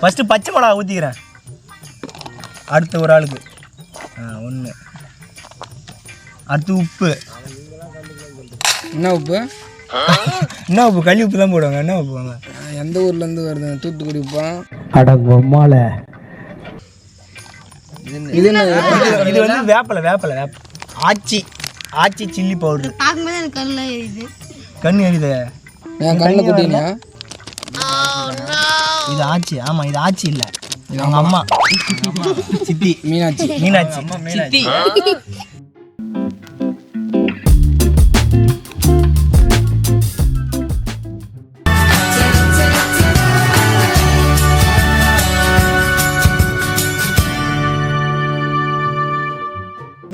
First பச்சை மிளகா ஊற்றிக்கிறேன். அடுத்து ஒரு ஆளுக்கு 1. அடுத்து உப்பு. என்ன உப்பு? என்ன உப்பு? கறி உப்பு தான் போடுவாங்க. என்ன உப்பு வாங்க? எந்த ஊர்லேருந்து வருது? தூத்துக்குடி உப்பா? அடங்கம்மால. இது என்ன? இது வந்து வேப்பலை. ஆச்சி சில்லி பவுடர். கண்ணு எரியுது. என் கண்ணில் குட்டினா இது ஆச்சி. ஆமாம், இது ஆச்சி இல்லை, இது அவங்க அம்மா சித்தி மீனாட்சி. சித்தி.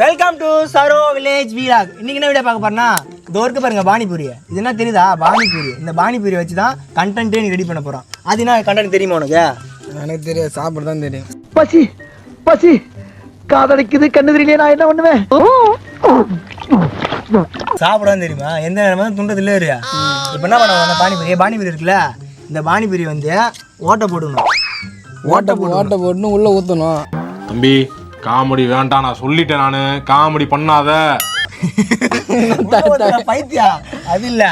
Welcome to Saro village vlog. இன்னைக்கு என்ன வீடியோ பார்க்க போறேன்னா, இதோ இருக்கு பாருங்க பானிபூரி. இது என்ன தெரியுதா? பானிபூரி. இந்த பானிபூரி வச்சு தான் கண்டென்ட்டே நீ ரெடி பண்ண போறோம். அது என்ன கண்டென்ட் தெரியுமா உனக்கு? எனக்கு தெரியாது, சாப்பிட தான் தெரியும். பசி காதடிக்குது, கண்ணு தெரியலையே, நான் என்ன பண்ணுவேன்? சாப்பிடான்னு தெரியுமா? எந்த நேரமா துண்டது இல்லை இருயா. இப்போ என்ன பண்ணுவோம்? பானிபூரி இருக்குல்ல, இந்த பானிபூரி வந்து ஓட்டை போடணும். ஓட்டை போடணும், உள்ள ஊற்றணும். தம்பி காமெடி வேண்டாம், நான் சொல்லிட்டேன். நானு காமெடி பண்ணாத பைத்தியா. அது இல்ல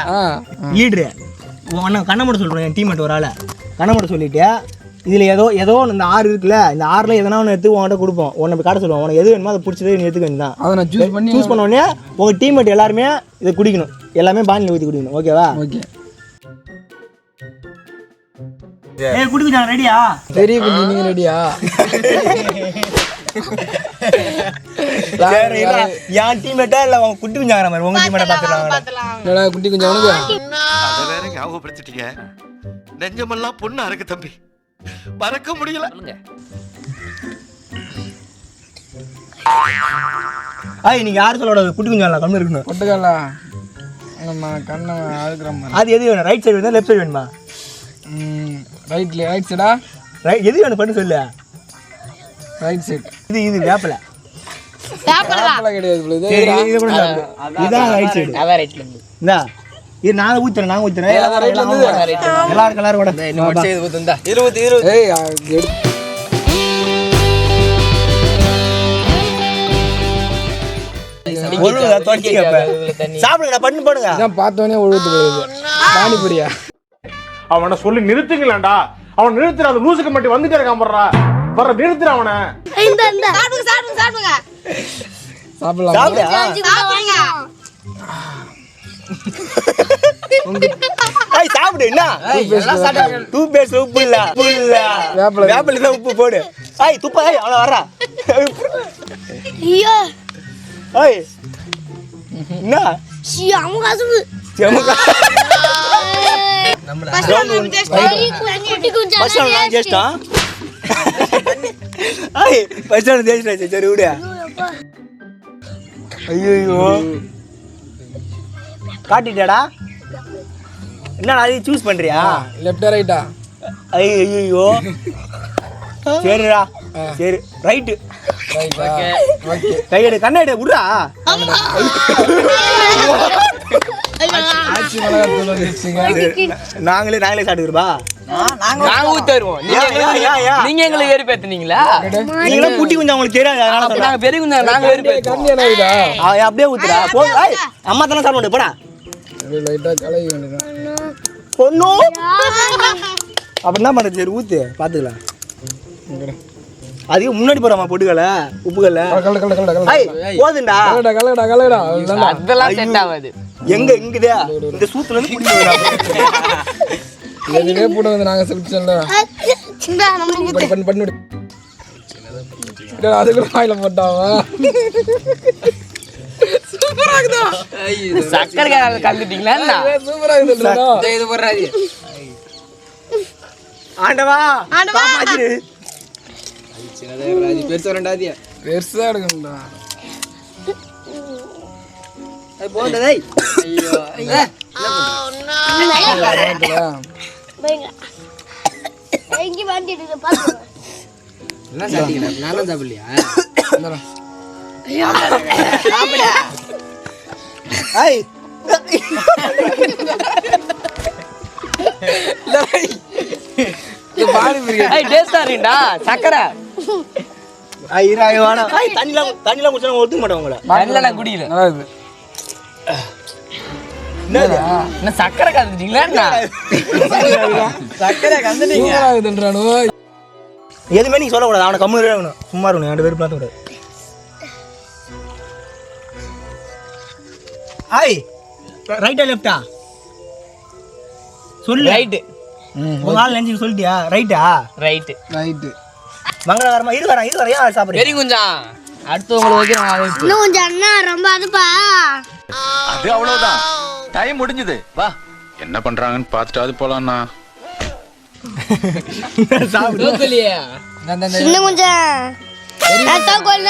லீடரு கண்ண மட்டும் சொல்றேன். என் டீம்மேட் ஒரு ஆளை கண்ண மட்டும் சொல்லிட்டு, இதுல ஏதோ இந்த 6 இருக்குல்ல, இந்த 6ல எதனா ஒன்று எடுத்து உங்கள்கிட்ட கொடுப்போம். உன்னை காட்ட சொல்லுவோம். உனக்கு எது வேணுமோ அதை பிடிச்சதே நீ எடுத்துக்க வேண்டியதான். அதை நான் சூஸ் பண்ண உடனே உங்க டீம்மேட் எல்லாருமே இதை குடிக்கணும். எல்லாமே பானியில் ஊற்றி குடிக்கணும். ஓகேவா? ஓகே. குடிக்க ரெடியா? தெரியும். நீங்க ரெடியா? என் டீம்மேட்டா இல்ல உங்க குட்டி குஞ்சாங்கிற மாதிரி உங்க டீம்மேட்டை பாத்துக்கலாம். குட்டி குஞ்சா உனக்கு அதை வேற ஞாபகப்படுத்திட்டீங்க. நெஞ்சமெல்லாம் பொண்ணா இருக்கு தம்பி, மறக்க முடியல. நீங்க யாரு சொல்லோட குட்டி குஞ்சால கம்மி இருக்கணும். கொட்டுக்கால கண்ணை அழுக்கிற மாதிரி. அது எது வேணும்? ரைட் சைடு வேணுமா லெஃப்ட் சைடு வேணுமா? ரைட் சைடா? எது வேணும் பண்ணு சொல்லு. Right side. இது வேப்பல கிடையாது. இதான் ரைட் சைடு. அதான் ரைட்ல இருந்து. இந்தா இது நாங்க ஊத்துறேன். எல்லாரும் கூட இன்னும் சைடு ஊத்துண்டா. 20 ஏய் சாப்பிடுங்க, பண்ணு போடுங்க. பார்த்தோன்னே ஒழுத்து போகுது பானிபூரியா. அவனை சொல்லி நிறுத்துங்களேன்டா. அவன் நிறுத்துற அந்த லூசுக்கு மட்டும் வந்துட்டே இருக்கான். வர்ற நிறுத்துற அவனை. சாப்பிடு. என்ன உப்பு இல்ல, வேப்பில தான் உப்பு போடு. துப்பா அவன வர்றா. என்ன சரி விடு. ஐயோ காட்டிட்டாடா. என்ன அது சூஸ் பண்றியா? லெஃப்டா ரைட்டா? ஐயோ சரிடா. சரி ரைட்டு. கையெடு கண்ணாடி விடுறா. நாங்களே சாப்பிட்டுருப்பா. நாங்க ஊத்துறோம். நீங்க எங்களை ஏறி பேத்துனீங்களா? நீங்க குட்டி குஞ்சா உங்களுக்கு தெரியாது. அதனால நாங்க பெரிய குஞ்சா நாங்க ஏறி பேத்துறோம். அப்படியே ஊத்துறா. அம்மா தானே சாப்பிட போடா. லைட்டா கலவி வேண்டியதான். பொண்ணு அப்ப என்ன பண்றது? சரி ஊத்து பாத்துக்கலாம். அதுக்கு முன்னாடி போறாமா பொட்டுக்கல உப்புக்கல்ல போதுண்டா. அதெல்லாம் செட் ஆகாது. எங்க இங்குதே இந்த சூத்துல இருந்து குடிக்க எதுவே போட வந்து நாங்க செல்ல பண்ணு அது கூட வாயில போட்டாவா. சூப்பரா இருக்குதா? சக்கரை கலந்துட்டீங்களா? சூப்பரா இருக்குது. இது போடுறாது. ஆண்டவா காப்பாத்திரு. பெருசா ரெண்டாதியா பெருசா எடுக்கணும்டா. போண்டதே. ஐயோ எங்க வாண்டிட்டு பாத்து என்ன சாப்பிட்டீங்க? நானும் சாப்பிடலையா? சாப்பிடா. ஏய் டேஸ்டா இருக்கா சக்கரை தண்ணிலாம் குடிச்சா ஒத்துக்க மாட்டேன் உங்களை. தண்ணில நான் குடிக்கல என்ன சக்கரை கலந்துட்டீங்களா என்ன சக்கரை கலந்துட்டீங்க சூப்பராகுதுன்றானோ. எதுவுமே நீங்க சொல்லக்கூடாது. அவனை கம்மி இருக்கணும், சும்மா இருக்கணும், 2 பேரும் பார்த்து கூடாது. ஹாய், ரைட்டா லெஃப்டா சொல்லு. ரைட்டு உங்க ஆள் நினைச்சு சொல்லிட்டியா? ரைட்டா ரைட்டு ரைட்டு. மங்களகரமா இது வரேன் ஏன் சாப்பிடுறீங்க? பெரிய குஞ்சம் அடுத்தவங்களுக்கு வைக்கிறோம். இன்னும் கொஞ்சம் அண்ணா ரொம்ப அதுப்பா. அது அவ்வளவுதான், டைம் முடிஞ்சது. வா, என்ன பண்றாங்கன்னு பார்த்துட்டாவது போலாம்ண்ணா. இன்னும் கொஞ்சம்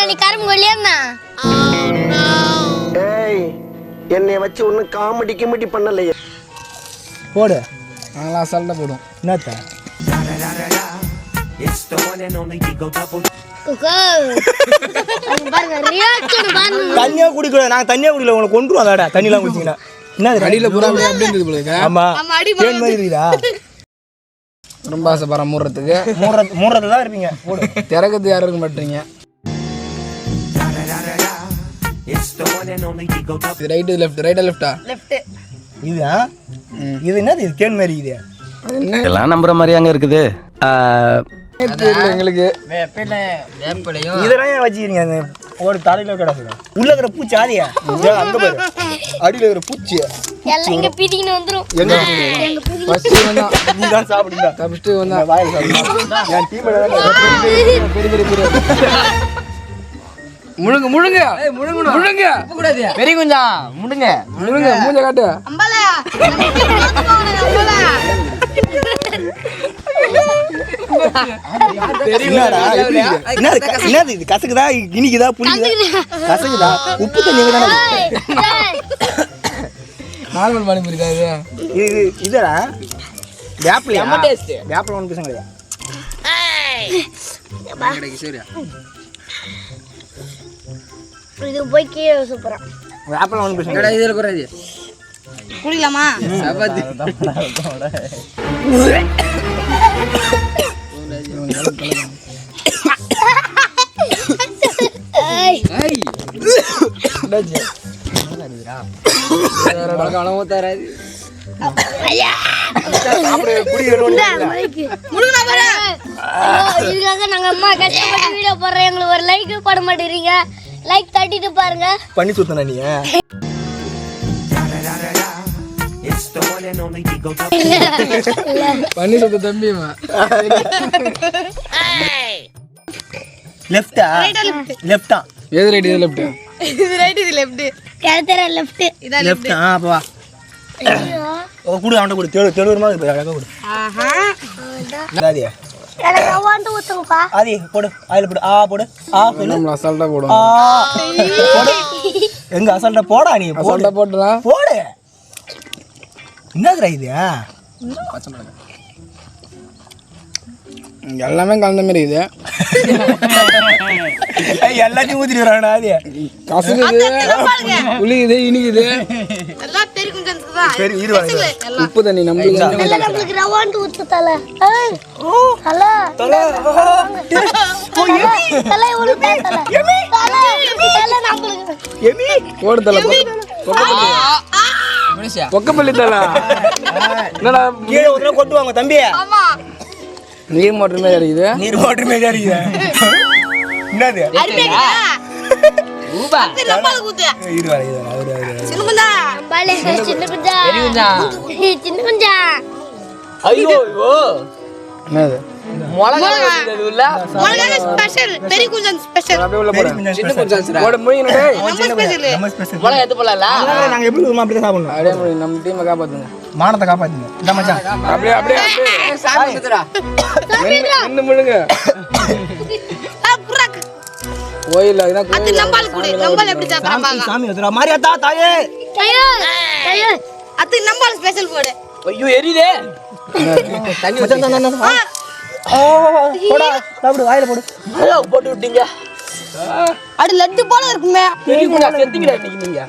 நீ கரும்பு கொல்லியா? என்னை வச்சு ஒன்னும் காமெடி கிமெடி பண்ணலையே. போடு. நாங்களாம் அசால்ட்டா போடும். என்னத்த தண்ணியா குடிக்கல. நாங்க தண்ணியா குடிக்கல, உங்களை கொண்டுருவோம். அதாடா தண்ணிலாம் குடிச்சீங்கன்னா என்ன அடியில பூரா அப்படியே இருந்தது போல இருக்கு. ஆமா தேன் மாதிரி இருக்குதா? ரொம்ப ஆசைப்படுறேன் மூடுறதுக்கு. மூடுறது தான் இருப்பீங்க. போடு. திறக்கிறது யாரும் இருக்க மாட்டீங்க. ரைட்டு லெஃப்ட், ரைட்டா லெஃப்டா? இதுதா இது என்னது? இது தேன் மாதிரி இது. எல்லாம் நம்புற மாதிரி அங்க இருக்குது. எங்களுக்கு இதெல்லாம் ஏன் வச்சுக்கிறீங்க? அந்த ஒரு தலையில கிடக்குது. உள்ள இருக்கிற பூச்சி ஆதியா அங்க பாரு. அடியில இருக்கிற பூச்சி எல்லாம் இங்க பீதிக்கின்னு வந்துரும். ஃபர்ஸ்ட் வந்தா நீ தான் சாப்பிடுங்க. ஃபர்ஸ்ட் வந்தா வாயில சாப்பிடுங்க. என் டீம்ல முழுங்க முழுங்க முழுங்க பெரிய குஞ்சம் முடுங்க முழுங்க மூஞ்ச காட்டு. என்னது இது? கசக்குதா, இனிக்குதா, புளிக்குதா? கசக்குதா? உப்பு தண்ணி நார்மல் பானி இருக்காது. இது இதடா வேப்பிலையா? நம்ம டேஸ்ட் வேப்பில ஒன்று பேசுங்க. சரியா இது போய் கீழே சூப்பரா வேப்பில ஒன்று பேசுங்க. இதுல குறையாது. குடிக்கலாமா? சப்பாத்தி இதுக்காக நாங்க அம்மா கஷ்டப்பட்டு வீடியோ போடுறோம். எங்களுக்கு ஒரு லைக் போட மாட்டேறீங்க. லைக் தட்டிட்டு பாருங்க. பண்ணி சுத்தனா நீ? பண்ணி சொத்த தம்பிமா. லெஃப்டா லெஃப்டா? எது ரைட் இது லெஃப்ட்? இது ரைட் இது லெஃப்ட். Character left. இத லெஃப்ட். அப்ப வா. ஓ குடு, அவன்ட குடு. தெளுவரமா இருக்கு. அழகா குடு. ஆஹா. அதாதியா எனக்கு அவாண்டு ஊத்துங்கப்பா. ஆதி போடு. ஆயில போடு. போடு. சொல்லு. நம்ம அசால்ட்டா போடும். போடு. எங்க அசால்ட்டா போடா நீ? அசால்ட்டா போடுடா. போடு. என்னதுடா இது? பச்சை மிளகாய் எல்லாமே கலந்த மாதிரி இது. எல்லாத்தையும் ஊத்திட்டு வரானே ஆதி. கசக்குது, புளிக்குது, இனிக்குது. எல்லாம் பெரிய குஞ்சத்துக்கு தான். சரி இரு வாங்க. உப்பு தண்ணி நம்மளுக்கு ரவாண்டு ஊத்து தல. தல தல தல உளுத்தா தல. தல நம்மளுக்கு எமி போடு தல. பொக்கப்பள்ளி தல. என்னடா கீழே ஊத்துனா கொட்டுவாங்க தம்பி. ஆமா. நீர் மோட்டர் மாதிரி அடிக்குது. நீர் மோட்டர் மாதிரி அடிக்குது. என்னது? அரிப்பேடா. ஊபா நம்மளுக்கு ஊத்து. இது வர அவரு சின்ன குஞ்சா. நம்பாலே சின்ன குஞ்சா. பெரிய குஞ்சம் சின்ன குஞ்சா. ஐயோ ஐயோ என்னது? மிளகா இல்ல உலக ஸ்பெஷல். பெரிய குஞ்சம் ஸ்பெஷல். அப்படியே உள்ள போடு. சின்ன கொஞ்சம் போடு முயனு டேய். நம்ம ஸ்பெஷல். நம்ம ஸ்பெஷல். மிளகா எடுத்து போடல நாங்க எப்படி வருமா அப்படியே சாப்பிடணும். அப்படியே முடி. நம்ம டீமை காப்பாத்துங்க. மானத்தை காப்பாத்துங்க. இந்த மச்சான் அப்படியே அப்படியே அப்படியே சாமி குத்துடா என்ன முழுங்க. புறக். கோயில்ல இதான் அது நம்பால குடி. நம்பால எப்படி சாப்பிடுறாங்க? சாமி வந்துடா. மாரியாத்தா தாயே. ஐயோ அது நம்பால ஸ்பெஷல் போடு. ஐயோ எரியுதே தண்ணி வச்சா போடா. சாப்பிடு, வாயில போடு. போட்டு விட்டீங்க அடி லட்டு போல இருக்குமே. பெரிய குஞ்சம் செத்துக்கிட்டா இன்னைக்கு நீங்க